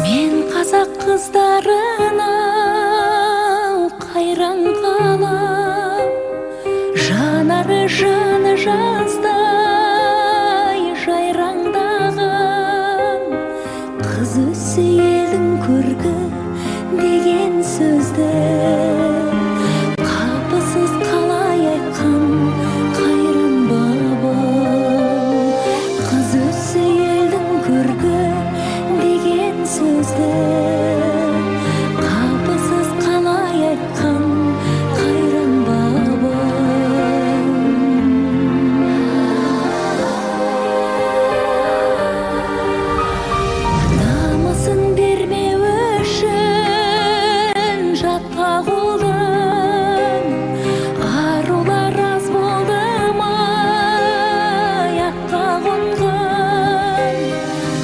Мен қазақ қыздарына қайран қалам, жанары жаны жаздай жайраңдаған. Қыз өссе елдің көркі деген сөзді